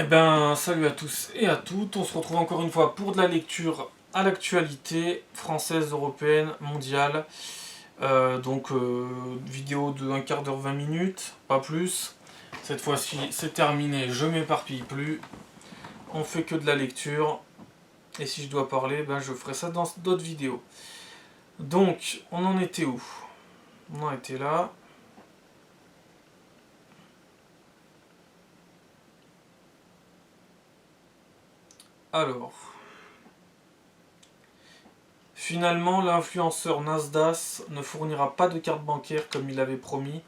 Eh ben, salut à tous et à toutes. On se retrouve encore une fois pour de la lecture à l'actualité française, européenne, mondiale. Vidéo de 1 quart d'heure, 20 minutes, pas plus. Cette fois-ci, c'est terminé, je m'éparpille plus. On fait que de la lecture. Et si je dois parler, ben, je ferai ça dans d'autres vidéos. Donc, on en était où? On en était là. Alors, finalement, l'influenceur Nasdaq ne fournira pas de carte bancaire comme il avait promis,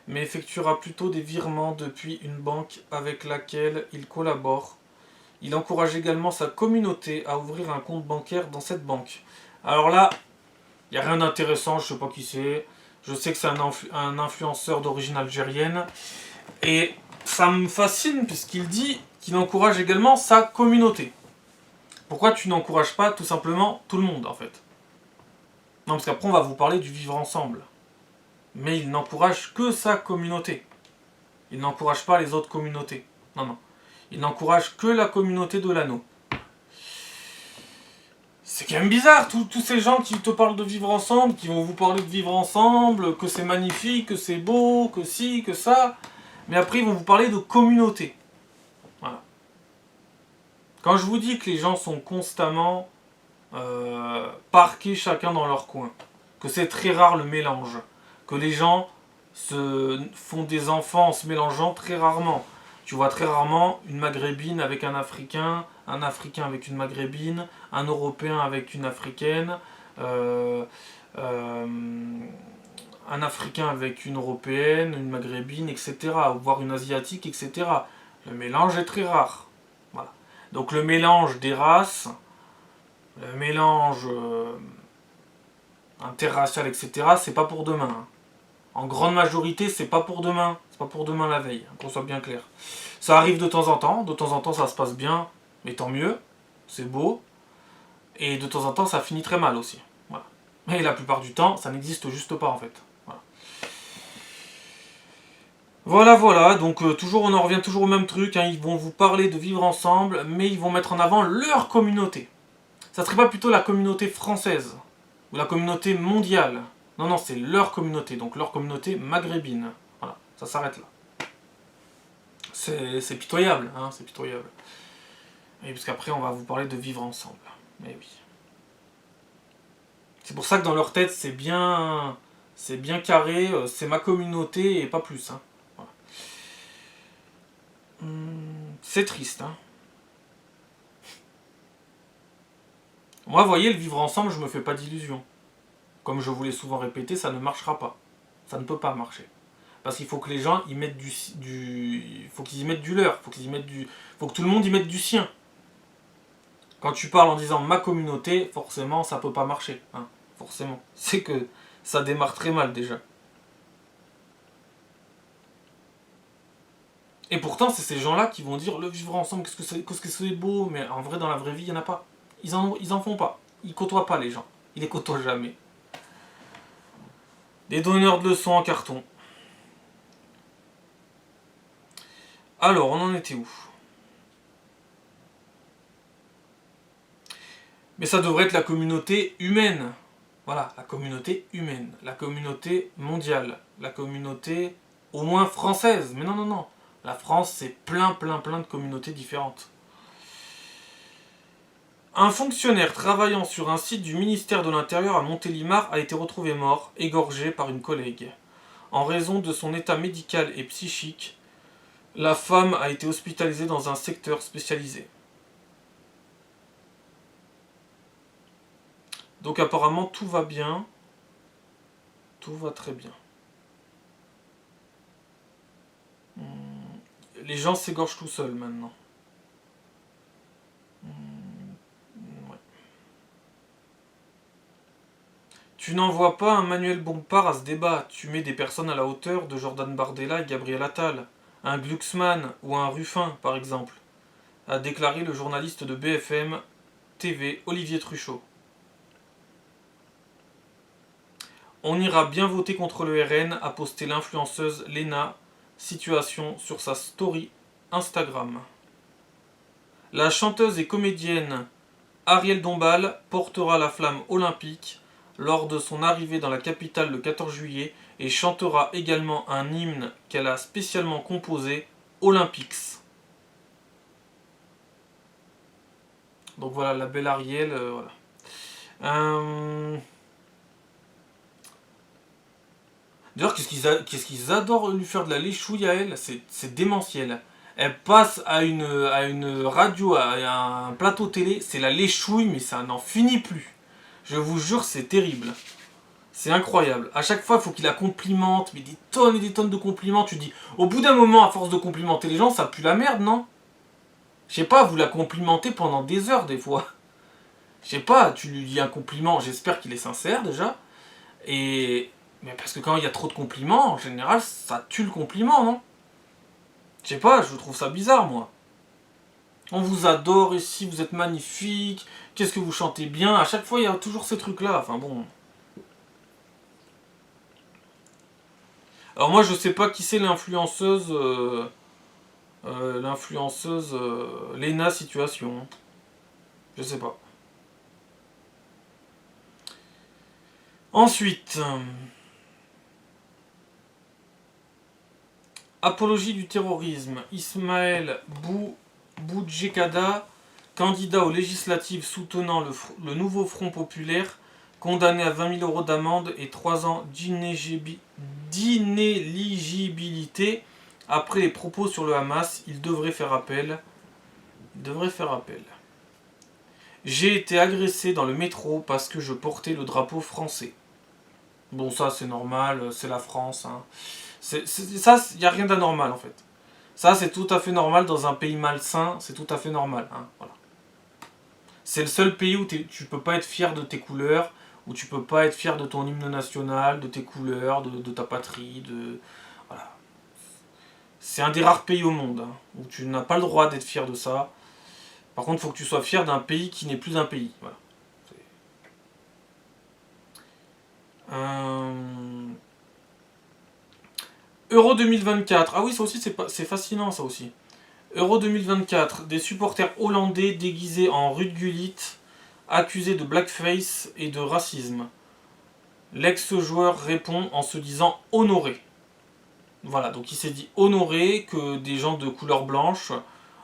mais effectuera plutôt des virements depuis une banque avec laquelle il collabore. Il encourage également sa communauté à ouvrir un compte bancaire dans cette banque. Alors là, il n'y a rien d'intéressant, je ne sais pas qui c'est. Je sais que c'est un influenceur d'origine algérienne. Et ça me fascine puisqu'il dit qu'il encourage également sa communauté. Pourquoi tu n'encourages pas tout simplement tout le monde en fait? Non, parce qu'après on va vous parler du vivre ensemble. Mais il n'encourage que sa communauté. Il n'encourage pas les autres communautés. Non, non. Il n'encourage que la communauté de l'anneau. C'est quand même bizarre, tous ces gens qui te parlent de vivre ensemble, qui vont vous parler de vivre ensemble, que c'est magnifique, que c'est beau, que ci, que ça. Mais après ils vont vous parler de communauté. Voilà. Quand je vous dis que les gens sont constamment parqués chacun dans leur coin, que c'est très rare le mélange, que les gens se font des enfants en se mélangeant très rarement. Tu vois très rarement une maghrébine avec un africain avec une maghrébine, un européen avec une africaine, euh, euh, un africain avec une européenne, une maghrébine, etc. Voire une asiatique, etc. Le mélange est très rare. Voilà. Donc le mélange des races, le mélange interracial, etc., c'est pas pour demain. Hein. En grande majorité, c'est pas pour demain. C'est pas pour demain la veille, qu'on soit bien clair. Ça arrive de temps en temps ça se passe bien, mais tant mieux, c'est beau. Et de temps en temps ça finit très mal aussi. Voilà. Mais la plupart du temps, ça n'existe juste pas en fait. Voilà, donc toujours on en revient toujours au même truc, hein. Ils vont vous parler de vivre ensemble, mais ils vont mettre en avant leur communauté. Ça serait pas plutôt la communauté française ou la communauté mondiale? Non, non, c'est leur communauté, donc leur communauté maghrébine. Voilà, ça s'arrête là. C'est pitoyable, hein, c'est pitoyable. Et parce qu'après, on va vous parler de vivre ensemble. Mais oui. C'est pour ça que dans leur tête, c'est bien carré, c'est ma communauté et pas plus. Hein. Voilà. C'est triste, hein. Moi, vous voyez, le vivre ensemble, je me fais pas d'illusions. Comme je vous l'ai souvent répété, ça ne marchera pas. Ça ne peut pas marcher. Parce qu'il faut que les gens y mettent faut qu'ils y mettent du leur, faut que tout le monde y mette du sien. Quand tu parles en disant ma communauté, forcément ça peut pas marcher. Hein, forcément. C'est que ça démarre très mal déjà. Et pourtant, c'est ces gens-là qui vont dire le vivre ensemble, qu'est-ce que c'est beau, mais en vrai, dans la vraie vie, il n'y en a pas. Ils en font pas. Ils côtoient pas les gens. Ils les côtoient jamais. Des donneurs de leçons en carton. Alors, on en était où? Mais ça devrait être la communauté humaine. Voilà, la communauté humaine. La communauté mondiale. La communauté au moins française. Mais non, non, non. La France, c'est plein de communautés différentes. Un fonctionnaire travaillant sur un site du ministère de l'Intérieur à Montélimar a été retrouvé mort, égorgé par une collègue. En raison de son état médical et psychique, la femme a été hospitalisée dans un secteur spécialisé. Donc apparemment tout va bien. Tout va très bien. Les gens s'égorgent tout seuls maintenant. Ouais. Tu n'envoies pas un Manuel Bompard à ce débat. Tu mets des personnes à la hauteur de Jordan Bardella et Gabriel Attal. Un Glucksmann ou un Ruffin, par exemple, a déclaré le journaliste de BFM TV Olivier Truchot. On ira bien voter contre le RN, a posté l'influenceuse Lena Situation sur sa story Instagram. La chanteuse et comédienne Ariel Dombal portera la flamme olympique lors de son arrivée dans la capitale le 14 juillet et chantera également un hymne qu'elle a spécialement composé, Olympics. Donc voilà, la belle Ariel, voilà. D'ailleurs, qu'est-ce qu'ils adorent lui faire de la léchouille à elle, c'est démentiel. Elle passe à une radio, à un plateau télé, c'est la léchouille, mais ça n'en finit plus. Je vous jure, c'est terrible. C'est incroyable. À chaque fois, il faut qu'il la complimente, mais des tonnes et des tonnes de compliments. Tu dis, au bout d'un moment, à force de complimenter les gens, ça pue la merde, non? Je sais pas, vous la complimentez pendant des heures, des fois. Je sais pas, tu lui dis un compliment, j'espère qu'il est sincère, déjà. Mais parce que quand il y a trop de compliments, en général, ça tue le compliment, non? Je sais pas, je trouve ça bizarre, moi. On vous adore ici, vous êtes magnifique, qu'est-ce que vous chantez bien. À chaque fois, il y a toujours ces trucs-là. Enfin bon. Alors moi, je sais pas qui c'est l'influenceuse... Lena Situation. Je sais pas. Ensuite... apologie du terrorisme. Ismaël Boudjekada, candidat aux législatives soutenant le nouveau Front populaire, condamné à 20 000 € d'amende et 3 ans d'inéligibilité après les propos sur le Hamas. Il devrait faire appel. J'ai été agressé dans le métro parce que je portais le drapeau français. Bon, ça c'est normal, c'est la France. Hein. Ça, il n'y a rien d'anormal en fait. Ça, c'est tout à fait normal dans un pays malsain, c'est tout à fait normal. Hein, voilà. C'est le seul pays où tu peux pas être fier de tes couleurs, où tu peux pas être fier de ton hymne national, de tes couleurs, de ta patrie, voilà. C'est un des rares pays au monde hein, où tu n'as pas le droit d'être fier de ça. Par contre, il faut que tu sois fier d'un pays qui n'est plus un pays. Voilà. Euro 2024. Ah oui, ça aussi, c'est fascinant, ça aussi. Euro 2024. Des supporters hollandais déguisés en Ruud Gullit, accusés de blackface et de racisme. L'ex-joueur répond en se disant honoré. Voilà, donc il s'est dit honoré que des gens de couleur blanche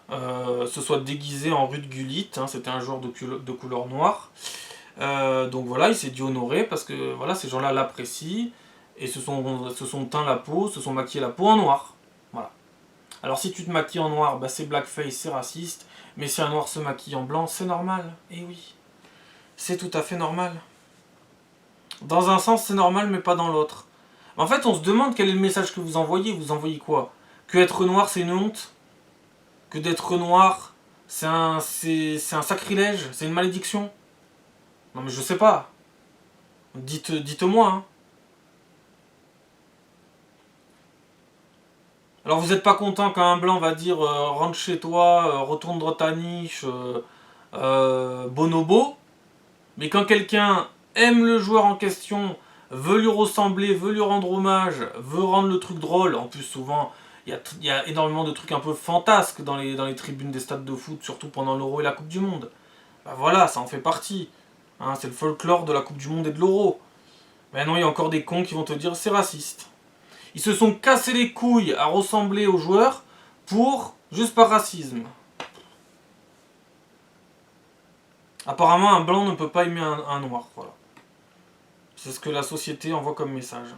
se soient déguisés en Ruud Gullit. Hein, c'était un joueur de couleur noire. Donc voilà, il s'est dit honoré parce que voilà, ces gens-là l'apprécient et se sont teint la peau, se sont maquillés la peau en noir. Voilà. Alors si tu te maquilles en noir, bah, c'est blackface, c'est raciste. Mais si un noir se maquille en blanc, c'est normal. Eh oui, c'est tout à fait normal. Dans un sens, c'est normal, mais pas dans l'autre. En fait, on se demande quel est le message que vous envoyez. Vous envoyez quoi? Que être noir, c'est une honte? Que d'être noir, c'est un sacrilège? C'est une malédiction? Non mais je sais pas. Dites-moi. Hein. Alors vous êtes pas content quand un blanc va dire rentre chez toi, retourne dans ta niche, bonobo. Mais quand quelqu'un aime le joueur en question, veut lui ressembler, veut lui rendre hommage, veut rendre le truc drôle, en plus souvent il y a énormément de trucs un peu fantasques dans les tribunes des stades de foot, surtout pendant l'Euro et la Coupe du Monde. Bah voilà, ça en fait partie. Hein, c'est le folklore de la Coupe du Monde et de l'Euro. Mais non, il y a encore des cons qui vont te dire c'est raciste. Ils se sont cassés les couilles à ressembler aux joueurs juste par racisme. Apparemment, un blanc ne peut pas aimer un noir. Voilà. C'est ce que la société envoie comme message.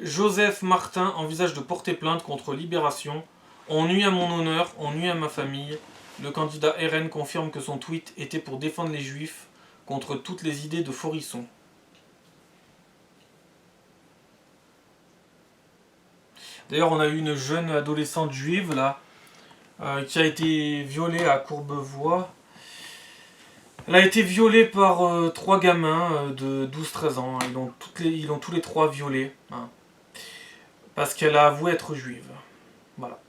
Joseph Martin envisage de porter plainte contre Libération. On nuit à mon honneur, on nuit à ma famille. Le candidat RN confirme que son tweet était pour défendre les juifs contre toutes les idées de Forisson. D'ailleurs, on a eu une jeune adolescente juive là, qui a été violée à Courbevoie. Elle a été violée par 3 gamins de 12-13 ans. Ils l'ont tous les 3 violée. Hein, parce qu'elle a avoué être juive. Voilà.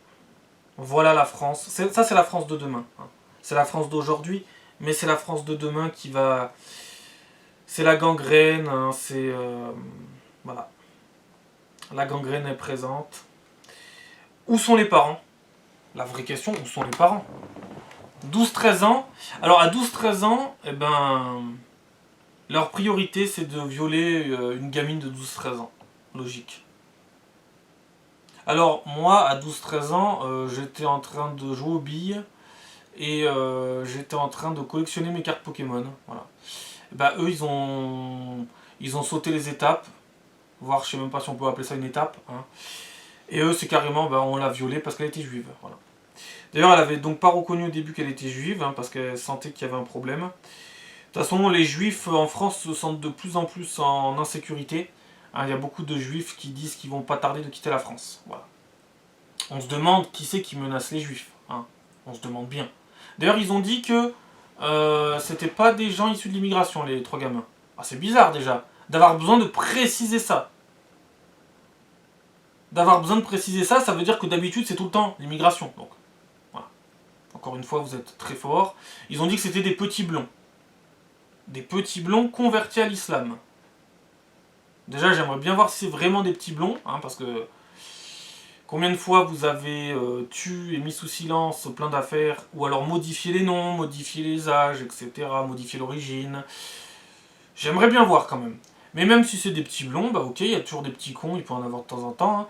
Voilà la France. Ça, c'est la France de demain. Hein. C'est la France d'aujourd'hui, mais c'est la France de demain qui va... C'est la gangrène, hein, c'est... voilà. La gangrène est présente. Où sont les parents? La vraie question, où sont les parents? 12-13 ans. Alors à 12-13 ans, eh ben, leur priorité c'est de violer une gamine de 12-13 ans. Logique. Alors moi à 12-13 ans, j'étais en train de jouer aux billes et j'étais en train de collectionner mes cartes Pokémon. Voilà. Bah eux ils ont sauté les étapes, voire je sais même pas si on peut appeler ça une étape. Hein. Et eux c'est carrément on l'a violée parce qu'elle était juive. Voilà. D'ailleurs elle avait donc pas reconnu au début qu'elle était juive hein, parce qu'elle sentait qu'il y avait un problème. De toute façon les juifs en France se sentent de plus en plus en insécurité. Hein, il y a beaucoup de juifs qui disent qu'ils vont pas tarder de quitter la France. Voilà. On se demande qui c'est qui menace les juifs. Hein. On se demande bien. D'ailleurs ils ont dit que c'était pas des gens issus de l'immigration, les 3 gamins. Ah, c'est bizarre déjà, d'avoir besoin de préciser ça. D'avoir besoin de préciser ça, ça veut dire que d'habitude c'est tout le temps l'immigration. Donc, voilà. Encore une fois, vous êtes très fort. Ils ont dit que c'était des petits blonds. Des petits blonds convertis à l'islam. Déjà, j'aimerais bien voir si c'est vraiment des petits blonds, hein, parce que combien de fois vous avez tué et mis sous silence plein d'affaires, ou alors modifié les noms, modifié les âges, etc., modifié l'origine. J'aimerais bien voir quand même. Mais même si c'est des petits blonds, bah ok, il y a toujours des petits cons, il peut en avoir de temps en temps. Hein.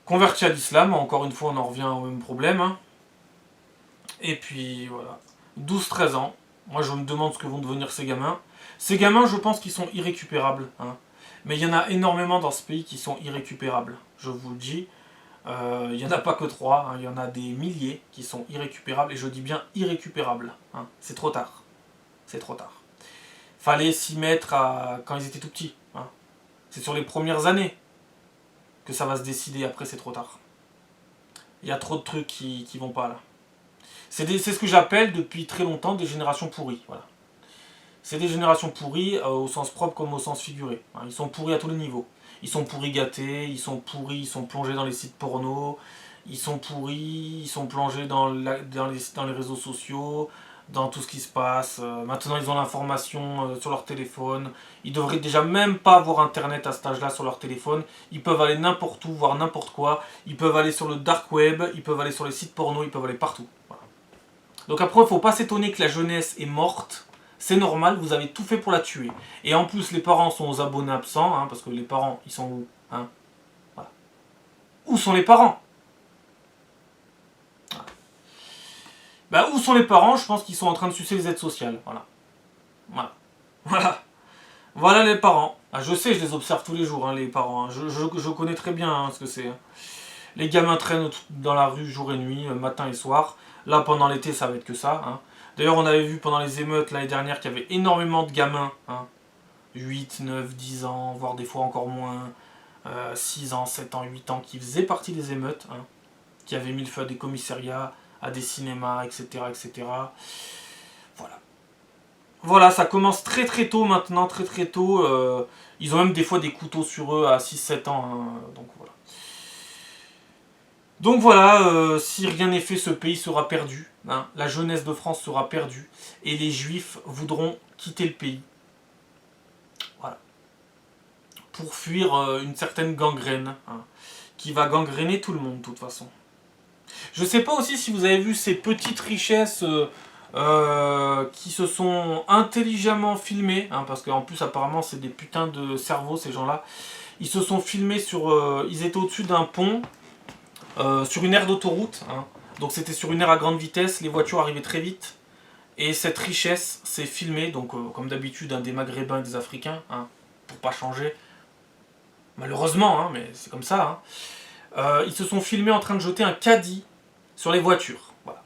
Convertis à l'islam, encore une fois on en revient au même problème. Hein. Et puis voilà. 12-13 ans, moi je me demande ce que vont devenir ces gamins. Ces gamins je pense qu'ils sont irrécupérables. Hein. Mais il y en a énormément dans ce pays qui sont irrécupérables, je vous le dis. Il n'y en a pas que 3, hein. Il y en a des milliers qui sont irrécupérables, et je dis bien irrécupérables. Hein. C'est trop tard. C'est trop tard. Fallait s'y mettre quand ils étaient tout petits. Hein. C'est sur les premières années que ça va se décider, après c'est trop tard. Il y a trop de trucs qui vont pas là. C'est ce que j'appelle depuis très longtemps des générations pourries. Voilà. C'est des générations pourries au sens propre comme au sens figuré. Hein. Ils sont pourris à tous les niveaux. Ils sont pourris gâtés, ils sont pourris, ils sont plongés dans les sites porno, ils sont pourris, ils sont plongés dans les réseaux sociaux, dans tout ce qui se passe. Maintenant, ils ont l'information sur leur téléphone. Ils devraient déjà même pas avoir internet à cet âge-là sur leur téléphone. Ils peuvent aller n'importe où, voir n'importe quoi. Ils peuvent aller sur le dark web, ils peuvent aller sur les sites porno, ils peuvent aller partout. Voilà. Donc après, il ne faut pas s'étonner que la jeunesse est morte. C'est normal, vous avez tout fait pour la tuer. Et en plus, les parents sont aux abonnés absents, hein, parce que les parents, ils sont où hein voilà. Où sont les parents voilà. Bah, où sont les parents? Je pense qu'ils sont en train de sucer les aides sociales. Voilà. Voilà. Voilà. Voilà les parents. Ah, je sais, je les observe tous les jours, hein, les parents. Hein. Je connais très bien hein, ce que c'est. Hein. Les gamins traînent dans la rue jour et nuit, matin et soir. Là, pendant l'été, ça va être que ça. Hein. D'ailleurs, on avait vu pendant les émeutes l'année dernière qu'il y avait énormément de gamins. Hein. 8, 9, 10 ans, voire des fois encore moins. 6 ans, 7 ans, 8 ans, qui faisaient partie des émeutes. Hein. Qui avaient mis le feu à des commissariats, à des cinémas, etc. etc. Voilà. Voilà, ça commence très très tôt maintenant, très très tôt. Ils ont même des fois des couteaux sur eux à 6-7 ans. Hein, donc voilà, si rien n'est fait, ce pays sera perdu. Hein, la jeunesse de France sera perdue. Et les juifs voudront quitter le pays. Voilà. Pour fuir une certaine gangrène. Hein, qui va gangréner tout le monde de toute façon. Je sais pas aussi si vous avez vu ces petites richesses qui se sont intelligemment filmées, hein, parce qu'en plus apparemment c'est des putains de cerveaux ces gens-là. Ils se sont filmés ils étaient au-dessus d'un pont, sur une aire d'autoroute, hein. Donc c'était sur une aire à grande vitesse, les voitures arrivaient très vite. Et cette richesse s'est filmée, donc comme d'habitude, des Maghrébins et des Africains, hein, pour pas changer. Malheureusement, hein, mais c'est comme ça. Hein. Ils se sont filmés en train de jeter un caddie sur les voitures. Voilà.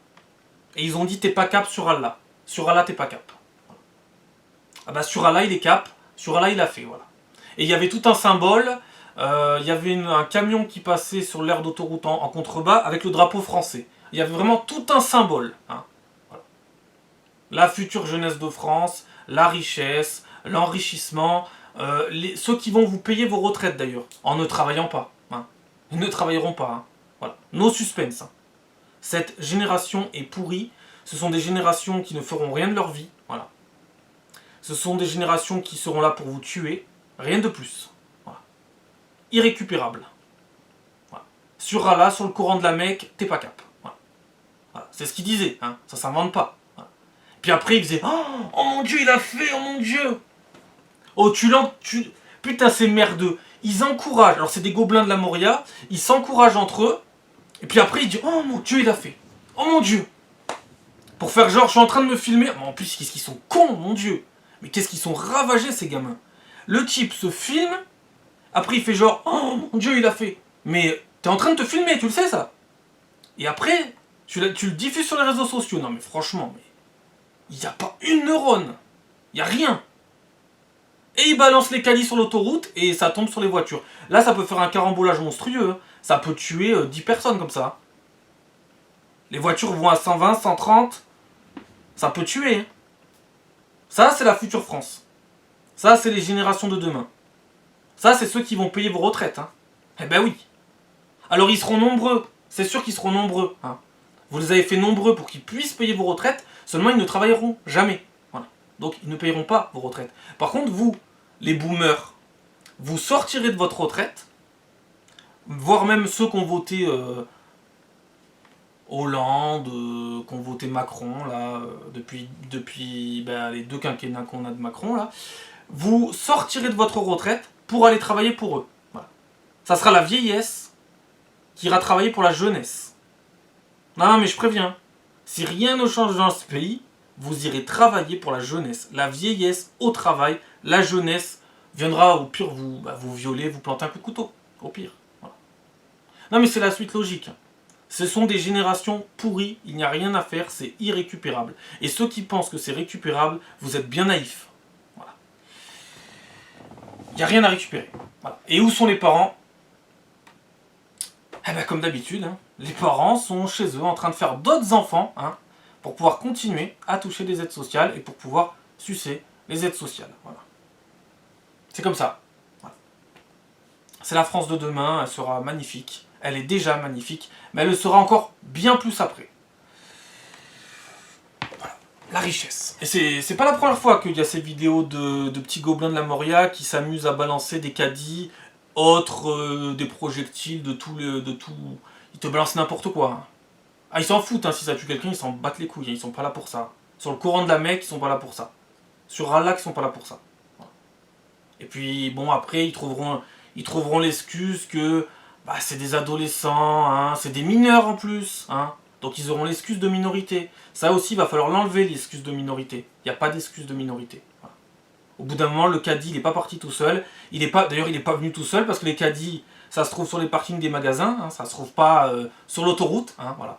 Et ils ont dit t'es pas cap sur Allah. Sur Allah t'es pas cap. Voilà. Ah bah sur Allah il est cap, sur Allah il a fait. Voilà. Et il y avait tout un symbole, il y avait un camion qui passait sur l'aire d'autoroute en contrebas avec le drapeau français. Il y avait vraiment tout un symbole. Hein. Voilà. La future jeunesse de France, la richesse, l'enrichissement, ceux qui vont vous payer vos retraites d'ailleurs, en ne travaillant pas. Hein. Ils ne travailleront pas. Hein. Voilà. No suspense. Hein. Cette génération est pourrie. Ce sont des générations qui ne feront rien de leur vie. Voilà. Ce sont des générations qui seront là pour vous tuer. Rien de plus. Voilà. irrécupérable. Voilà. Sur Allah, sur le Coran de la Mecque, t'es pas cap. Voilà. Voilà. C'est ce qu'il disait, hein. Ça s'invente pas. Voilà. Puis après, il faisait oh mon Dieu, il a fait, oh mon Dieu. Oh, putain, c'est merdeux. Ils encouragent, alors c'est des gobelins de la Moria, ils s'encouragent entre eux, et puis après, ils disent oh mon Dieu, il a fait. Oh mon Dieu. Pour faire genre, je suis en train de me filmer. Mais en plus, qu'est-ce qu'ils sont cons, mon Dieu. Mais qu'est-ce qu'ils sont ravagés, ces gamins. Le type se filme, après il fait genre, oh mon Dieu, il a fait. Mais t'es en train de te filmer, tu le sais, ça. Et après, tu le diffuses sur les réseaux sociaux. Non, mais franchement, il n'y a pas une neurone. Il n'y a rien. Et il balance les caddies sur l'autoroute et ça tombe sur les voitures. Là, ça peut faire un carambolage monstrueux. Hein. Ça peut tuer 10 personnes comme ça. Les voitures vont à 120, 130. Ça peut tuer. Hein. Ça, c'est la future France. Ça, c'est les générations de demain. Ça, c'est ceux qui vont payer vos retraites. Hein. Eh ben oui. Alors, ils seront nombreux. C'est sûr qu'ils seront nombreux. Hein. Vous les avez fait nombreux pour qu'ils puissent payer vos retraites. Seulement, ils ne travailleront jamais. Voilà. Donc, ils ne payeront pas vos retraites. Par contre, vous, les boomers, vous sortirez de votre retraite, voire même ceux qui ont voté Hollande, qui ont voté Macron, là, depuis les 2 quinquennats qu'on a de Macron, là, vous sortirez de votre retraite pour aller travailler pour eux. Voilà. Ça sera la vieillesse qui ira travailler pour la jeunesse. Non, mais je préviens, si rien ne change dans ce pays, vous irez travailler pour la jeunesse. La vieillesse au travail, la jeunesse viendra au pire vous violer, vous planter un coup de couteau. Au pire. Voilà. Non, mais c'est la suite logique. Ce sont des générations pourries, il n'y a rien à faire, c'est irrécupérable. Et ceux qui pensent que c'est récupérable, vous êtes bien naïfs. Voilà. Il n'y a rien à récupérer. Voilà. Et où sont les parents? Eh ben, comme d'habitude, hein, les parents sont chez eux en train de faire d'autres enfants hein, pour pouvoir continuer à toucher des aides sociales et pour pouvoir sucer les aides sociales. Voilà. C'est comme ça. Voilà. C'est la France de demain, elle sera magnifique. Elle est déjà magnifique, mais elle le sera encore bien plus après. Voilà, la richesse. Et c'est pas la première fois qu'il y a ces vidéos de petits gobelins de la Moria qui s'amusent à balancer des caddies, autres des projectiles, de tout. Ils te balancent n'importe quoi. Hein. Ah, ils s'en foutent, hein, si ça tue quelqu'un, ils s'en battent les couilles, hein, ils sont pas là pour ça. Sur le Coran de la Mecque, ils sont pas là pour ça. Sur Allah, ils sont pas là pour ça. Voilà. Et puis, bon, après, ils trouveront l'excuse que c'est des adolescents, hein, c'est des mineurs en plus, hein, donc ils auront l'excuse de minorité. Ça aussi, il va falloir l'enlever, l'excuse de minorité. Il n'y a pas d'excuse de minorité. Voilà. Au bout d'un moment, le caddie, il n'est pas parti tout seul. D'ailleurs, il n'est pas venu tout seul, parce que les caddies, ça se trouve sur les parkings des magasins, hein, ça se trouve pas sur l'autoroute, hein, voilà.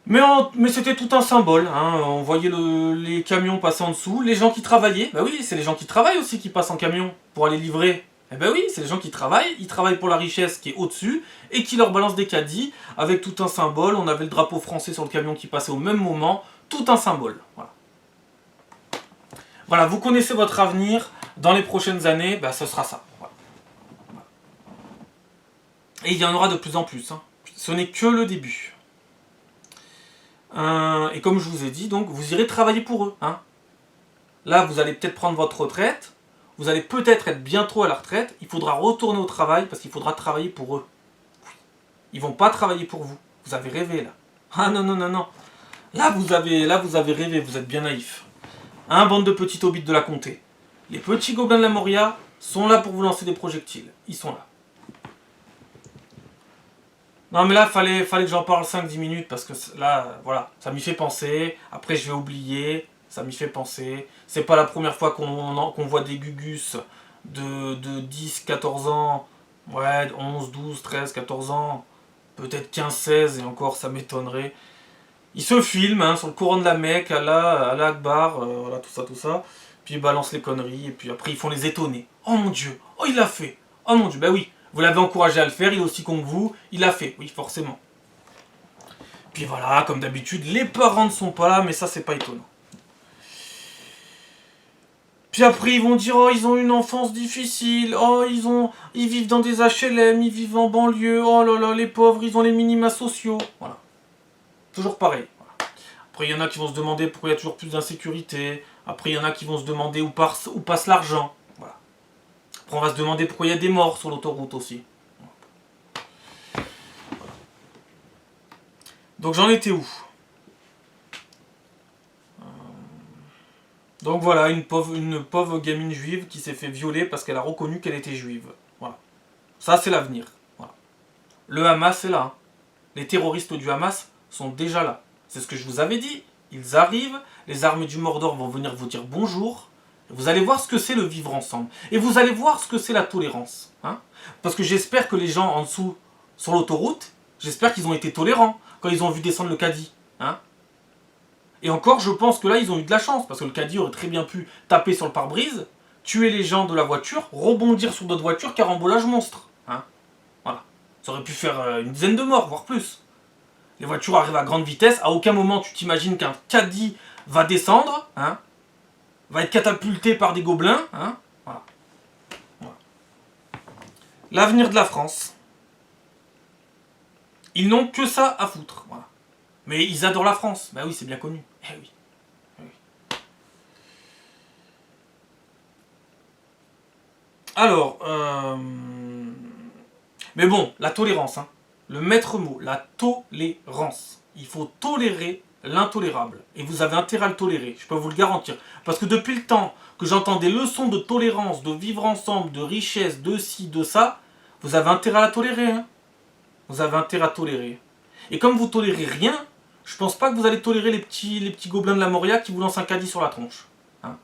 Mais c'était tout un symbole, hein. On voyait les camions passer en dessous, les gens qui travaillaient, bah oui, c'est les gens qui travaillent aussi qui passent en camion pour aller livrer. Eh ben oui, c'est les gens qui travaillent, ils travaillent pour la richesse qui est au-dessus, et qui leur balance des caddies, avec tout un symbole, on avait le drapeau français sur le camion qui passait au même moment, tout un symbole, voilà. Voilà, vous connaissez votre avenir, dans les prochaines années, ce sera ça. Voilà. Et il y en aura de plus en plus, hein. Ce n'est que le début. Et comme je vous ai dit, donc, vous irez travailler pour eux, hein. Là, vous allez peut-être prendre votre retraite, vous allez peut-être être bientôt à la retraite, il faudra retourner au travail parce qu'il faudra travailler pour eux. Ils vont pas travailler pour vous. Vous avez rêvé là. Ah non, non, non, non. Là vous avez rêvé, vous êtes bien naïf. Hein, bande de petits hobbits de la comté. Les petits gobelins de la Moria sont là pour vous lancer des projectiles. Ils sont là. Non mais là, fallait que j'en parle 5-10 minutes parce que là, voilà, ça m'y fait penser. Après, je vais oublier. Ça m'y fait penser. C'est pas la première fois qu'on voit des gugus de 10, 14 ans. Ouais, 11, 12, 13, 14 ans. Peut-être 15, 16 et encore, ça m'étonnerait. Ils se filment hein, sur le Coran de la Mecque, Allah Akbar, voilà, tout ça. Puis ils balancent les conneries et puis après ils font les étonner. Oh mon Dieu, oh il l'a fait. Oh mon Dieu, bah oui, vous l'avez encouragé à le faire, il est aussi con que vous, il l'a fait, oui forcément. Puis voilà, comme d'habitude, les parents ne sont pas là, mais ça c'est pas étonnant. Puis après ils vont dire oh ils ont une enfance difficile, oh ils vivent dans des HLM, ils vivent en banlieue, oh là là les pauvres ils ont les minima sociaux, voilà. Toujours pareil. Voilà. Après il y en a qui vont se demander pourquoi il y a toujours plus d'insécurité, après il y en a qui vont se demander où passe l'argent, voilà. Après, on va se demander pourquoi il y a des morts sur l'autoroute aussi. Donc j'en étais où? Donc voilà, une pauvre gamine juive qui s'est fait violer parce qu'elle a reconnu qu'elle était juive. Voilà. Ça, c'est l'avenir. Voilà. Le Hamas est là. Hein. Les terroristes du Hamas sont déjà là. C'est ce que je vous avais dit. Ils arrivent, les armées du Mordor vont venir vous dire bonjour. Vous allez voir ce que c'est le vivre ensemble. Et vous allez voir ce que c'est la tolérance. Hein. Parce que j'espère que les gens en dessous, sur l'autoroute, j'espère qu'ils ont été tolérants quand ils ont vu descendre le caddie. Hein. Et encore, je pense que là, ils ont eu de la chance, parce que le caddie aurait très bien pu taper sur le pare-brise, tuer les gens de la voiture, rebondir sur d'autres voitures, carambolage monstre. Hein. Voilà. Ça aurait pu faire une dizaine de morts, voire plus. Les voitures arrivent à grande vitesse, à aucun moment tu t'imagines qu'un caddie va descendre, hein, va être catapulté par des gobelins. Hein, voilà. Voilà. L'avenir de la France. Ils n'ont que ça à foutre. Voilà. Mais ils adorent la France. Bah oui, c'est bien connu. Eh oui. Eh oui. Alors, mais bon, la tolérance, hein. Le maître mot, la tolérance. Il faut tolérer l'intolérable. Et vous avez intérêt à le tolérer, je peux vous le garantir. Parce que depuis le temps que j'entends des leçons de tolérance, de vivre ensemble, de richesse, de ci, de ça, vous avez intérêt à la tolérer. Hein. Vous avez intérêt à tolérer. Et comme vous tolérez rien, je pense pas que vous allez tolérer les petits gobelins de la Moria qui vous lancent un caddie sur la tronche. Hein.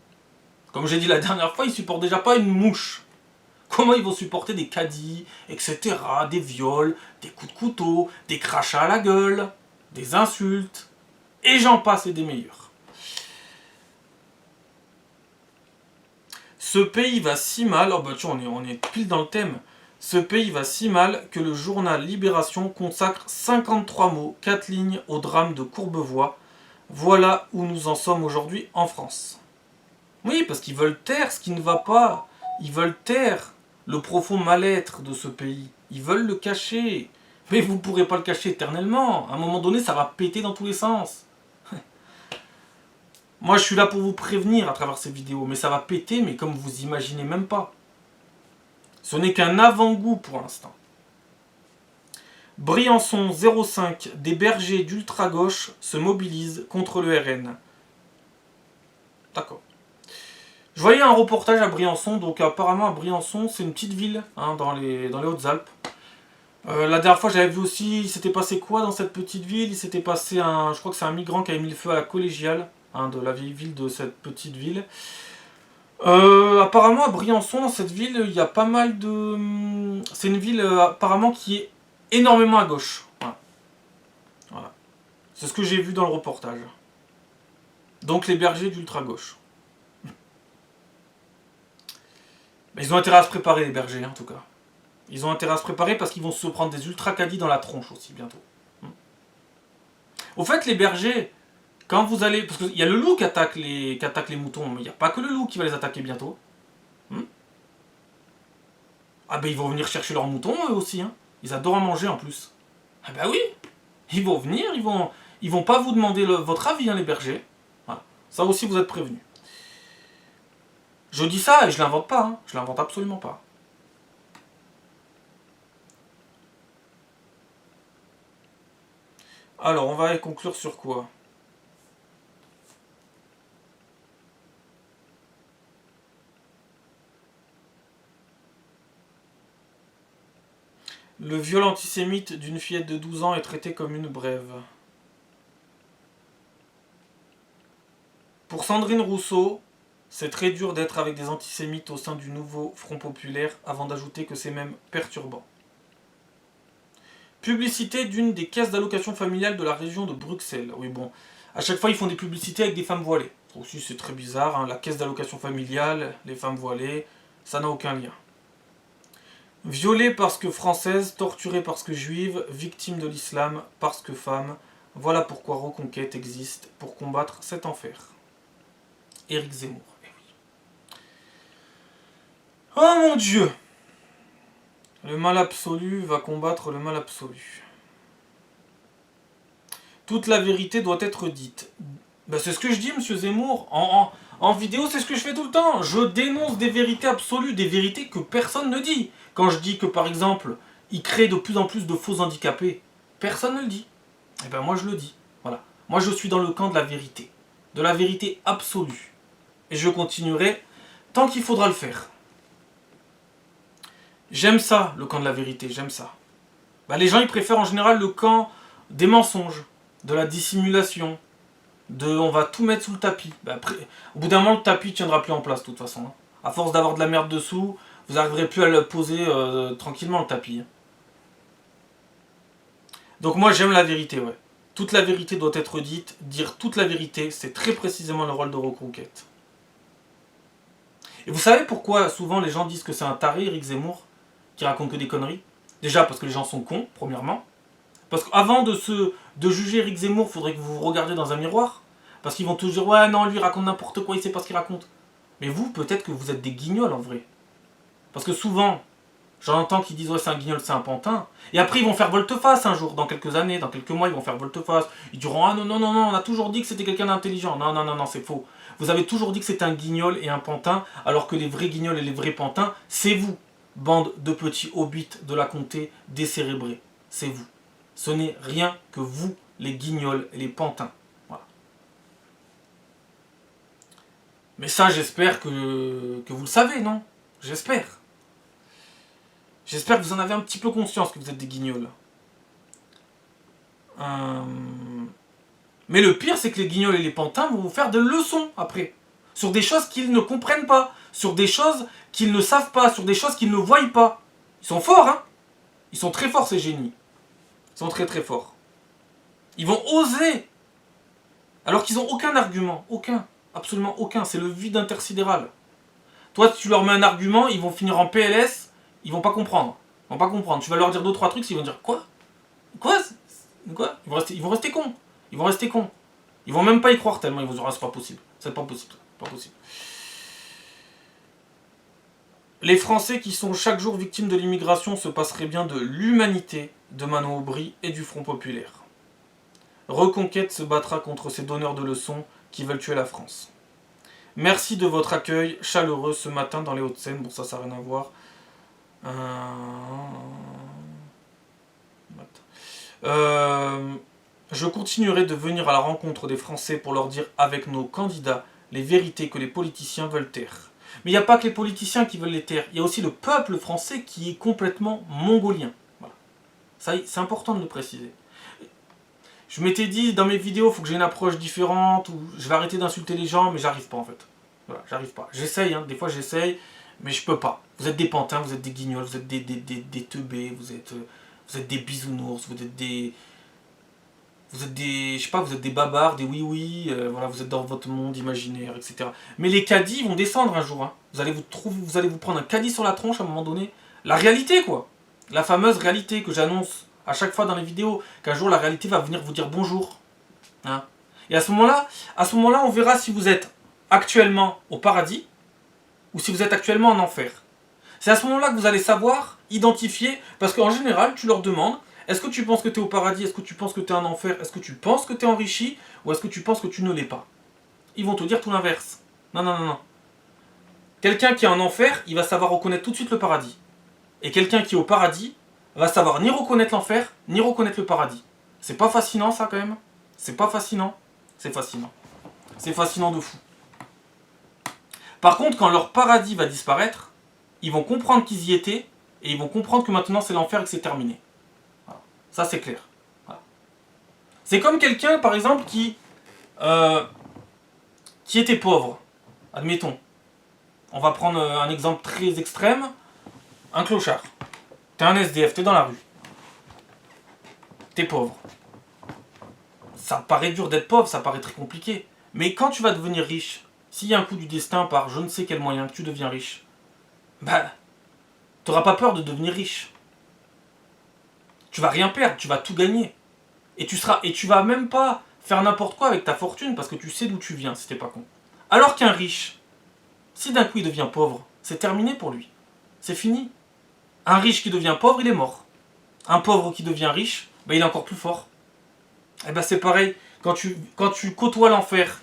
Comme j'ai dit la dernière fois, ils supportent déjà pas une mouche. Comment ils vont supporter des caddies, etc., des viols, des coups de couteau, des crachats à la gueule, des insultes, et j'en passe et des meilleurs. Ce pays va si mal, oh bah tu vois, on est pile dans le thème. Ce pays va si mal que le journal Libération consacre 53 mots, 4 lignes au drame de Courbevoie. Voilà où nous en sommes aujourd'hui en France. Oui, parce qu'ils veulent taire ce qui ne va pas. Ils veulent taire le profond mal-être de ce pays. Ils veulent le cacher. Mais vous ne pourrez pas le cacher éternellement. À un moment donné, ça va péter dans tous les sens. Moi, je suis là pour vous prévenir à travers ces vidéos. Mais ça va péter, mais comme vous imaginez même pas. Ce n'est qu'un avant-goût pour l'instant. Briançon 05, des bergers d'ultra-gauche se mobilisent contre le RN. D'accord. Je voyais un reportage à Briançon, donc apparemment à Briançon, c'est une petite ville hein, dans les Hautes-Alpes. La dernière fois j'avais vu aussi, il s'était passé quoi dans cette petite ville? Il s'était passé je crois que c'est un migrant qui avait mis le feu à la collégiale, hein, de la vieille ville de cette petite ville. Apparemment à Briançon, dans cette ville, il y a pas mal de... C'est une ville apparemment qui est énormément à gauche. Voilà. Voilà. C'est ce que j'ai vu dans le reportage. Donc les bergers d'ultra-gauche. Mais ils ont intérêt à se préparer, les bergers, en tout cas. Ils ont intérêt à se préparer parce qu'ils vont se prendre des ultra-caddies dans la tronche aussi, bientôt. Au fait, les bergers, quand vous allez... Parce qu'il y a le loup qui attaque les moutons, mais il n'y a pas que le loup qui va les attaquer bientôt. Ah ben ils vont venir chercher leurs moutons, eux aussi. Hein. Ils adorent en manger, en plus. Ah ben oui. Ils vont venir, ils vont pas vous demander votre avis, hein, les bergers. Voilà. Ça aussi, vous êtes prévenus. Je dis ça et je l'invente pas, hein. Je l'invente absolument pas. Alors, on va conclure sur quoi? Le viol antisémite d'une fillette de 12 ans est traité comme une brève. Pour Sandrine Rousseau, c'est très dur d'être avec des antisémites au sein du nouveau Front Populaire, avant d'ajouter que c'est même perturbant. Publicité d'une des caisses d'allocation familiale de la région de Bruxelles. Oui bon, à chaque fois ils font des publicités avec des femmes voilées. Ça aussi c'est très bizarre, hein. La caisse d'allocation familiale, les femmes voilées, ça n'a aucun lien. Violée parce que française, torturée parce que juive, victime de l'islam parce que femme, voilà pourquoi Reconquête existe, pour combattre cet enfer. Éric Zemmour. Eh oui. Oh mon Dieu! Le mal absolu va combattre le mal absolu. Toute la vérité doit être dite. Ben, c'est ce que je dis, monsieur Zemmour. En vidéo, c'est ce que je fais tout le temps. Je dénonce des vérités absolues, des vérités que personne ne dit. Quand je dis que, par exemple, il crée de plus en plus de faux handicapés, personne ne le dit. Eh bien, moi, je le dis. Voilà. Moi, je suis dans le camp de la vérité absolue. Et je continuerai tant qu'il faudra le faire. J'aime ça, le camp de la vérité, j'aime ça. Bah, les gens, ils préfèrent en général le camp des mensonges, de la dissimulation, on va tout mettre sous le tapis. Bah, après, au bout d'un moment, le tapis ne tiendra plus en place, de toute façon. Hein. À force d'avoir de la merde dessous, vous n'arriverez plus à le poser tranquillement, le tapis. Hein. Donc moi, j'aime la vérité, ouais. Toute la vérité doit être dite. Dire toute la vérité, c'est très précisément le rôle de Reconquête. Et vous savez pourquoi souvent les gens disent que c'est un taré, Éric Zemmour, qui raconte que des conneries? Déjà parce que les gens sont cons, premièrement. Parce qu'avant de juger Éric Zemmour, il faudrait que vous vous regardiez dans un miroir. Parce qu'ils vont tous dire, ouais, non, lui il raconte n'importe quoi, il sait pas ce qu'il raconte. Mais vous, peut-être que vous êtes des guignols en vrai. Parce que souvent, j'en entends qui disent, ouais, c'est un guignol, c'est un pantin. Et après, ils vont faire volte-face un jour, dans quelques années, dans quelques mois, ils vont faire volte-face. Ils diront, ah non, non, non, non, on a toujours dit que c'était quelqu'un d'intelligent. Non, non, non, non, c'est faux. Vous avez toujours dit que c'était un guignol et un pantin, alors que les vrais guignols et les vrais pantins, c'est vous, bande de petits hobbits de la comté décérébrés. C'est vous. Ce n'est rien que vous, les guignols et les pantins. Voilà. Mais ça, j'espère que vous le savez, non? J'espère. J'espère que vous en avez un petit peu conscience que vous êtes des guignols. Mais le pire, c'est que les guignols et les pantins vont vous faire des leçons après. Sur des choses qu'ils ne comprennent pas. Sur des choses qu'ils ne savent pas. Sur des choses qu'ils ne voient pas. Ils sont forts, hein? Ils sont très forts, ces génies. Ils sont très très forts. Ils vont oser. Alors qu'ils n'ont aucun argument. Aucun. Absolument aucun. C'est le vide intersidéral. Toi, tu leur mets un argument, ils vont finir en PLS. Ils vont pas comprendre. Ils vont pas comprendre. Tu vas leur dire 2-3 trucs, ils vont dire quoi? Quoi? Quoi? Ils vont rester cons. Ils vont rester cons. Ils vont même pas y croire tellement ils vont dire ah, c'est pas possible. C'est pas possible. Pas possible. Les Français qui sont chaque jour victimes de l'immigration se passeraient bien de l'humanité de Manon Aubry et du Front Populaire. Reconquête se battra contre ces donneurs de leçons qui veulent tuer la France. Merci de votre accueil chaleureux ce matin dans les Hauts-de-Seine. Bon, ça n'a rien à voir. Je continuerai de venir à la rencontre des Français pour leur dire avec nos candidats les vérités que les politiciens veulent taire. Mais il n'y a pas que les politiciens qui veulent les taire, il y a aussi le peuple français qui est complètement mongolien. Voilà. Ça, c'est important de le préciser. Je m'étais dit dans mes vidéos, il faut que j'ai une approche différente, ou je vais arrêter d'insulter les gens, mais j'arrive pas en fait. Voilà, j'arrive pas. J'essaye, hein, des fois j'essaye, mais je peux pas. Vous êtes des pantins, vous êtes des guignols, vous êtes des teubés, vous êtes des bisounours, vous êtes des, je sais pas, vous êtes des babards, des oui-oui, voilà, vous êtes dans votre monde imaginaire, etc. Mais les caddies vont descendre un jour. Hein. Vous allez vous prendre un caddie sur la tronche à un moment donné. La réalité, quoi. La fameuse réalité que j'annonce à chaque fois dans les vidéos, qu'un jour la réalité va venir vous dire bonjour. Hein. Et à ce moment-là, on verra si vous êtes actuellement au paradis ou si vous êtes actuellement en enfer. C'est à ce moment-là que vous allez savoir identifier, parce qu'en général, tu leur demandes, est-ce que tu penses que tu es au paradis, est-ce que tu penses que tu es en enfer, est-ce que tu penses que tu es enrichi, ou est-ce que tu penses que tu ne l'es pas? Ils vont te dire tout l'inverse. Non, non, non, non. Quelqu'un qui est en enfer, il va savoir reconnaître tout de suite le paradis. Et quelqu'un qui est au paradis va savoir ni reconnaître l'enfer, ni reconnaître le paradis. C'est pas fascinant ça quand même? C'est pas fascinant? C'est fascinant. C'est fascinant de fou. Par contre, quand leur paradis va disparaître, ils vont comprendre qu'ils y étaient, et ils vont comprendre que maintenant c'est l'enfer et que c'est terminé. Voilà. Ça c'est clair. Voilà. C'est comme quelqu'un, par exemple, qui était pauvre. Admettons. On va prendre un exemple très extrême. Un clochard. T'es un SDF, t'es dans la rue. T'es pauvre. Ça paraît dur d'être pauvre, ça paraît très compliqué. Mais quand tu vas devenir riche, s'il y a un coup du destin par je ne sais quel moyen que tu deviens riche, bah, t'auras pas peur de devenir riche. Tu vas rien perdre, tu vas tout gagner. Et tu vas même pas faire n'importe quoi avec ta fortune parce que tu sais d'où tu viens, si t'es pas con. Alors qu'un riche, si d'un coup il devient pauvre, c'est terminé pour lui. C'est fini. Un riche qui devient pauvre, il est mort. Un pauvre qui devient riche, bah, il est encore plus fort. Et ben c'est pareil, quand tu côtoies l'enfer,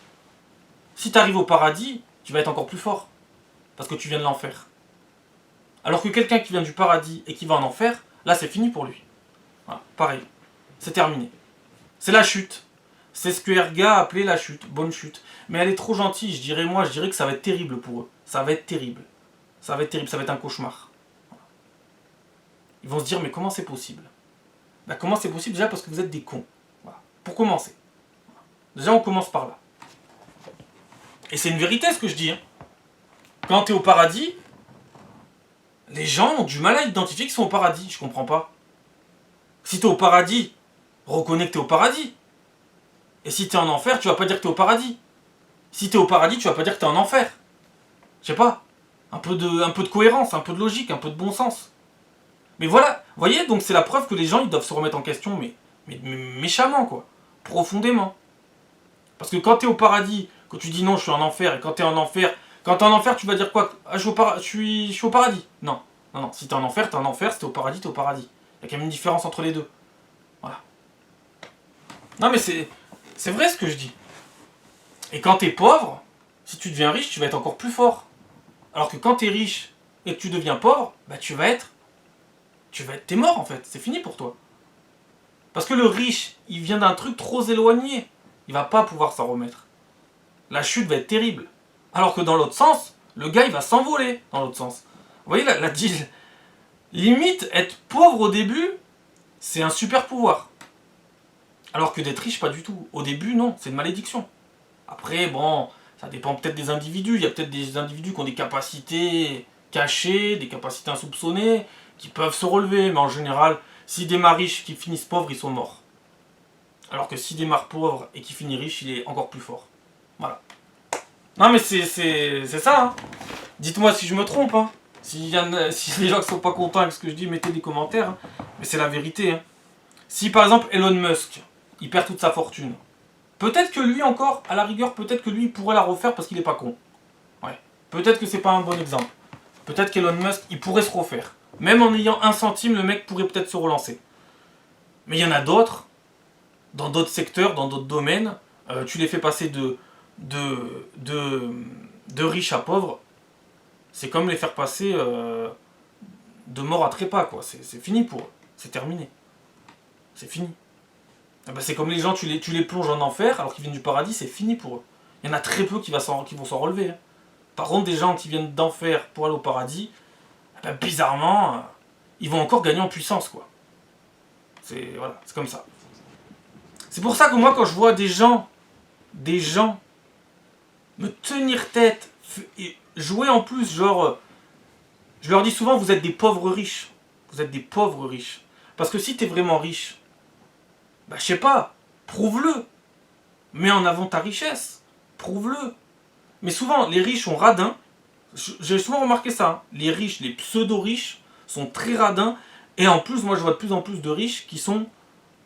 Si tu arrives au paradis, tu vas être encore plus fort. Parce que tu viens de l'enfer. Alors que quelqu'un qui vient du paradis et qui va en enfer, là c'est fini pour lui. Voilà, pareil. C'est terminé. C'est la chute. C'est ce que Erga a appelé la chute. Bonne chute. Mais elle est trop gentille, je dirais que ça va être terrible pour eux. Ça va être terrible. Ça va être terrible, ça va être un cauchemar. Ils vont se dire, mais comment c'est possible? Bah, comment c'est possible? Déjà parce que vous êtes des cons. Voilà. Pour commencer. Déjà on commence par là. Et c'est une vérité ce que je dis. Hein. Quand tu es au paradis, les gens ont du mal à identifier qu'ils sont au paradis. Je comprends pas. Si tu es au paradis, reconnais que tu es au paradis. Et si tu es en enfer, tu vas pas dire que tu es au paradis. Si tu es au paradis, tu vas pas dire que tu es en enfer. Je sais pas. Un peu de cohérence, un peu de logique, un peu de bon sens. Mais voilà, vous voyez, donc c'est la preuve que les gens ils doivent se remettre en question, mais méchamment quoi. Profondément. Parce que quand tu es au paradis, que tu dis non, je suis en enfer, et quand tu es en enfer, tu vas dire quoi? Ah, je suis au paradis. Non, non, non. Si tu es en enfer, tu es en enfer. Si tu es au paradis, tu es au paradis. Il y a quand même une différence entre les deux. Voilà. Non, mais c'est vrai ce que je dis. Et quand tu es pauvre, si tu deviens riche, tu vas être encore plus fort. Alors que quand tu es riche et que tu deviens pauvre, bah t'es mort en fait. C'est fini pour toi. Parce que le riche, il vient d'un truc trop éloigné. Il va pas pouvoir s'en remettre. La chute va être terrible. Alors que dans l'autre sens, le gars il va s'envoler dans l'autre sens. Vous voyez la deal. Limite, être pauvre au début, c'est un super pouvoir. Alors que d'être riche, pas du tout. Au début, non, c'est une malédiction. Après, bon, ça dépend peut-être des individus. Il y a peut-être des individus qui ont des capacités cachées, des capacités insoupçonnées, qui peuvent se relever. Mais en général, s'ils démarrent riches qui finissent pauvres, ils sont morts. Alors que s'il démarre pauvre et qu'il finit riche, il est encore plus fort. Voilà. Non mais c'est ça. Hein. Dites-moi si je me trompe. Hein. Si les gens ne sont pas contents avec ce que je dis, mettez des commentaires. Hein. Mais c'est la vérité. Hein. Si par exemple Elon Musk, il perd toute sa fortune, peut-être que lui encore, à la rigueur, peut-être que lui il pourrait la refaire parce qu'il est pas con. Ouais. Peut-être que c'est pas un bon exemple. Peut-être qu'Elon Musk, il pourrait se refaire. Même en ayant 1 centime, le mec pourrait peut-être se relancer. Mais il y en a d'autres, dans d'autres secteurs, dans d'autres domaines, tu les fais passer de riches à pauvres, c'est comme les faire passer de mort à trépas, quoi. C'est fini pour eux. C'est terminé. C'est fini. Ah bah c'est comme les gens, tu les plonges en enfer alors qu'ils viennent du paradis, c'est fini pour eux. Il y en a très peu qui vont s'en relever. Hein. Par contre, des gens qui viennent d'enfer pour aller au paradis, bah, bizarrement, ils vont encore gagner en puissance, quoi. Voilà, c'est comme ça. C'est pour ça que moi, quand je vois des gens me tenir tête et jouer en plus, genre, je leur dis souvent, vous êtes des pauvres riches. Vous êtes des pauvres riches. Parce que si t'es vraiment riche, bah je sais pas, prouve-le. Mets en avant ta richesse. Prouve-le. Mais souvent, les riches sont radins. J'ai souvent remarqué ça. Hein. Les riches, les pseudo-riches, sont très radins. Et en plus, moi, je vois de plus en plus de riches qui sont...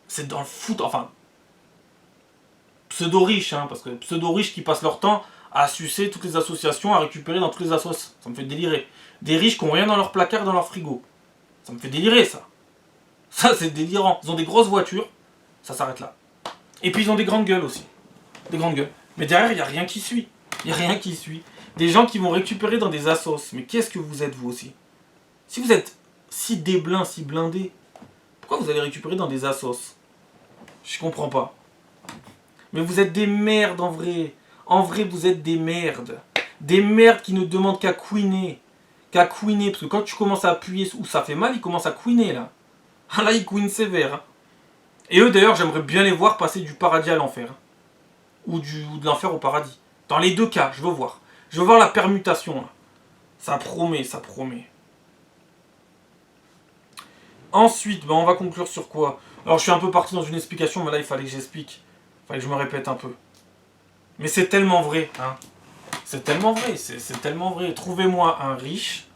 C'est dans le foot... Enfin... Pseudo-riches, hein, parce que pseudo-riches qui passent leur temps à sucer toutes les associations, à récupérer dans toutes les assos. Ça me fait délirer. Des riches qui n'ont rien dans leur placard, dans leur frigo. Ça me fait délirer, ça. Ça, c'est délirant. Ils ont des grosses voitures. Ça s'arrête là. Et puis, ils ont des grandes gueules aussi. Des grandes gueules. Mais derrière, il n'y a rien qui suit. Il n'y a rien qui suit. Des gens qui vont récupérer dans des assos. Mais qu'est-ce que vous êtes, vous aussi? Si vous êtes si déblin, si blindé, pourquoi vous allez récupérer dans des assos? Je comprends pas. Mais vous êtes des merdes en vrai. En vrai, vous êtes des merdes. Des merdes qui ne demandent qu'à couiner. Qu'à couiner. Parce que quand tu commences à appuyer où ça fait mal, ils commencent à couiner là. Ah là, ils couinent sévère. Hein. Et eux d'ailleurs, j'aimerais bien les voir passer du paradis à l'enfer. Ou de l'enfer au paradis. Dans les deux cas, je veux voir. Je veux voir la permutation là. Ça promet, ça promet. Ensuite, on va conclure sur quoi? Alors je suis un peu parti dans une explication, mais là il fallait que j'explique. Il fallait que je me répète un peu. Mais c'est tellement vrai, hein. C'est tellement vrai, c'est tellement vrai. Trouvez-moi un riche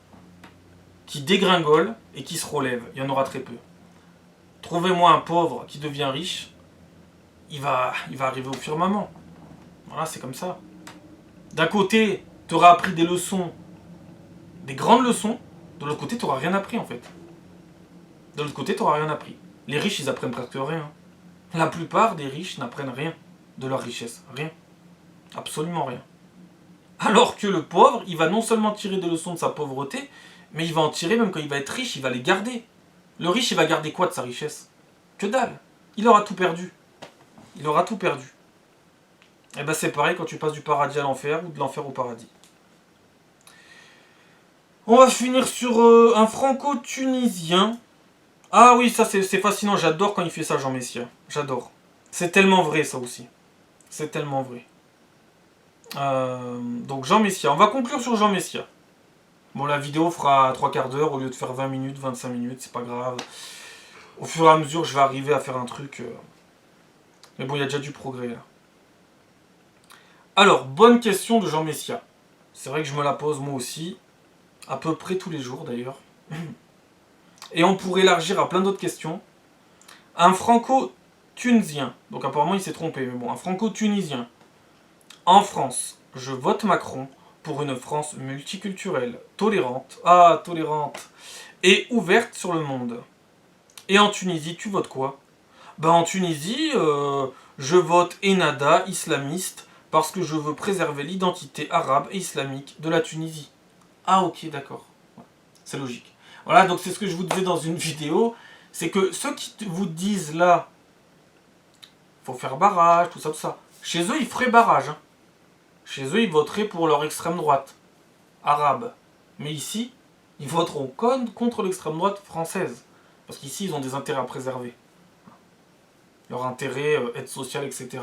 qui dégringole et qui se relève. Il y en aura très peu. Trouvez-moi un pauvre qui devient riche, il va arriver au firmament. Voilà, c'est comme ça. D'un côté, tu auras appris des leçons, des grandes leçons. De l'autre côté, tu n'auras rien appris en fait. De l'autre côté, tu n'auras rien appris. Les riches, ils apprennent presque rien. La plupart des riches n'apprennent rien de leur richesse. Rien. Absolument rien. Alors que le pauvre, il va non seulement tirer des leçons de sa pauvreté, mais il va en tirer même quand il va être riche, il va les garder. Le riche, il va garder quoi de sa richesse? Que dalle. Il aura tout perdu. Il aura tout perdu. Et ben c'est pareil quand tu passes du paradis à l'enfer ou de l'enfer au paradis. On va finir sur un franco-tunisien. Ah oui, ça c'est fascinant, j'adore quand il fait ça, Jean Messia. J'adore. C'est tellement vrai ça aussi. C'est tellement vrai. Donc Jean Messia, on va conclure sur Jean Messia. Bon, la vidéo fera 3/4 d'heure au lieu de faire 20 minutes, 25 minutes, c'est pas grave. Au fur et à mesure, je vais arriver à faire un truc. Mais bon, il y a déjà du progrès là. Alors, bonne question de Jean Messia. C'est vrai que je me la pose moi aussi, à peu près tous les jours d'ailleurs. Et on pourrait élargir à plein d'autres questions. Un franco-tunisien, donc apparemment il s'est trompé, mais bon, un franco-tunisien. En France, je vote Macron pour une France multiculturelle, tolérante, et ouverte sur le monde. Et en Tunisie, tu votes quoi? Ben en Tunisie, je vote Ennahda, islamiste, parce que je veux préserver l'identité arabe et islamique de la Tunisie. Ah ok, d'accord. C'est logique. Voilà, donc c'est ce que je vous disais dans une vidéo, c'est que ceux qui vous disent là, faut faire barrage, tout ça, chez eux ils feraient barrage. Hein. Chez eux ils voteraient pour leur extrême droite, arabe. Mais ici, ils voteront contre l'extrême droite française. Parce qu'ici ils ont des intérêts à préserver. Leur intérêt, aide sociale, etc.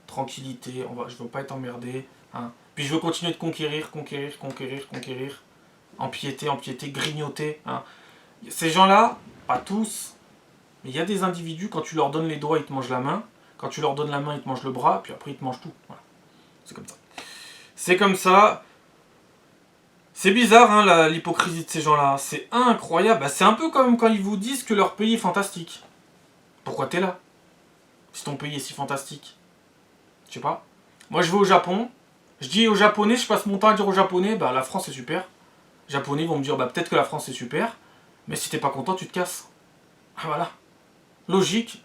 Tranquillité, je veux pas être emmerdé. Hein. Puis je veux continuer de conquérir. Empiéter, grignoter. Hein. Ces gens-là, pas tous, mais il y a des individus, quand tu leur donnes les doigts, ils te mangent la main. Quand tu leur donnes la main, ils te mangent le bras, puis après ils te mangent tout. Voilà. C'est comme ça. C'est comme ça. C'est bizarre, hein, l'hypocrisie de ces gens-là. C'est incroyable. Bah, c'est un peu comme quand ils vous disent que leur pays est fantastique. Pourquoi t'es là? Si ton pays est si fantastique. Je sais pas. Moi, je vais au Japon. Je dis aux Japonais, je passe mon temps à dire aux Japonais, bah la France est super. Les Japonais vont me dire, bah peut-être que la France est super, mais si t'es pas content, tu te casses. Voilà. Logique.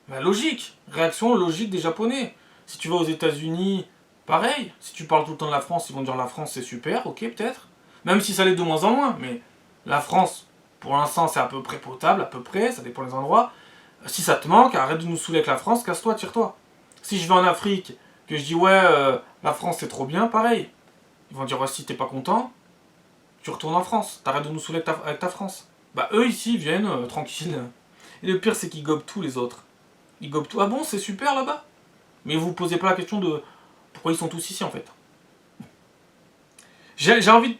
Bah logique. Réaction logique des Japonais. Si tu vas aux États-Unis, pareil. Si tu parles tout le temps de la France, ils vont dire la France c'est super, ok peut-être. Même si ça l'est de moins en moins, mais la France, pour l'instant, c'est à peu près potable, à peu près, ça dépend des endroits. Si ça te manque, arrête de nous saouler avec la France, casse-toi, tire-toi. Si je vais en Afrique, que je dis ouais, la France c'est trop bien, pareil. Ils vont dire ouais, si t'es pas content, tu retournes en France, t'arrêtes de nous saouler avec ta France. Bah eux ici ils viennent tranquilles. Et le pire c'est qu'ils gobent tous les autres. Ils gobent tout. Ah bon, c'est super là-bas? Mais vous posez pas la question de pourquoi ils sont tous ici en fait. J'ai envie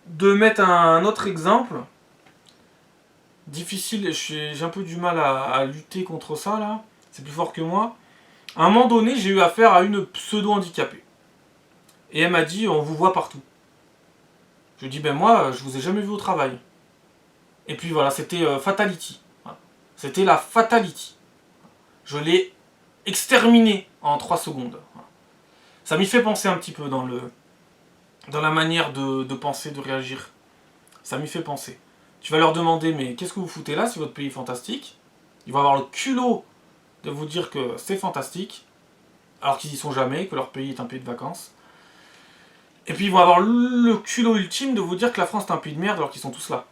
de mettre un autre exemple. Difficile, j'ai un peu du mal à lutter contre ça là. C'est plus fort que moi. À un moment donné, j'ai eu affaire à une pseudo-handicapée. Et elle m'a dit, on vous voit partout. Je lui ai dit, ben moi, je vous ai jamais vu au travail. Et puis voilà, c'était Fatality. Voilà. C'était la Fatality. Je l'ai exterminé en 3 secondes. Voilà. Ça m'y fait penser un petit peu dans la manière de penser, de réagir. Ça m'y fait penser. Tu vas leur demander, mais qu'est-ce que vous foutez là si votre pays est fantastique? Ils vont avoir le culot de vous dire que c'est fantastique, alors qu'ils y sont jamais, que leur pays est un pays de vacances. Et puis ils vont avoir le culot ultime de vous dire que la France est un pays de merde alors qu'ils sont tous là.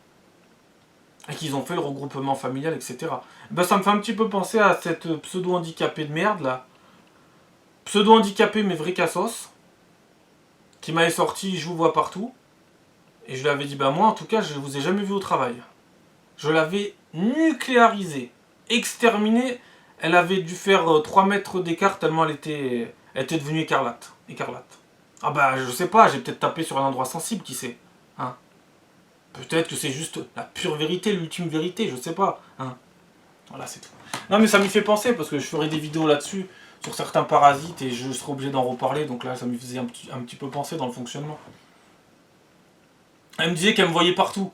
Et qu'ils ont fait le regroupement familial, etc. Ben, ça me fait un petit peu penser à cette pseudo-handicapée de merde là. Pseudo-handicapée mais vrai cassos. Qui m'avait sorti, je vous vois partout. Et je lui avais dit, bah moi en tout cas je vous ai jamais vu au travail. Je l'avais nucléarisée, exterminée. Elle avait dû faire 3 mètres d'écart tellement elle était devenue écarlate. Ah bah je sais pas, j'ai peut-être tapé sur un endroit sensible, qui sait. Hein. Peut-être que c'est juste la pure vérité, l'ultime vérité, je sais pas. Hein. Voilà, c'est tout. Non mais ça m'y fait penser, parce que je ferai des vidéos là-dessus, sur certains parasites, et je serai obligé d'en reparler, donc là ça me faisait un petit peu penser dans le fonctionnement. Elle me disait qu'elle me voyait partout.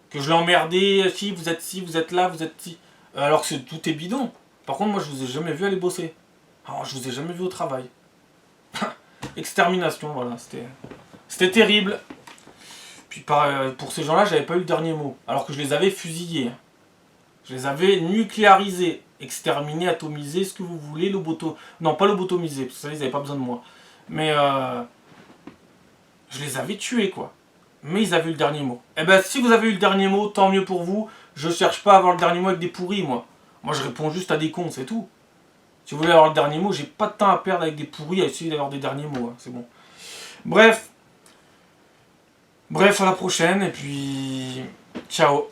Que je l'emmerdais, si vous êtes là, vous êtes si. Alors que tout est bidon. Par contre, moi je vous ai jamais vu aller bosser. Alors je vous ai jamais vu au travail. Extermination, voilà, c'était terrible. Puis pour ces gens-là, j'avais pas eu le dernier mot. Alors que je les avais fusillés. Je les avais nucléarisés. Exterminés, atomisés, ce que vous voulez, non, pas lobotomisés, parce que ça, ils n'avaient pas besoin de moi. Mais Je les avais tués, quoi. Mais ils avaient eu le dernier mot. Eh ben, si vous avez eu le dernier mot, tant mieux pour vous. Je cherche pas à avoir le dernier mot avec des pourris, moi. Moi, je réponds juste à des cons, c'est tout. Si vous voulez avoir le dernier mot, j'ai pas de temps à perdre avec des pourris à essayer d'avoir des derniers mots, hein, c'est bon. Bref. Bref, à la prochaine, et puis... Ciao.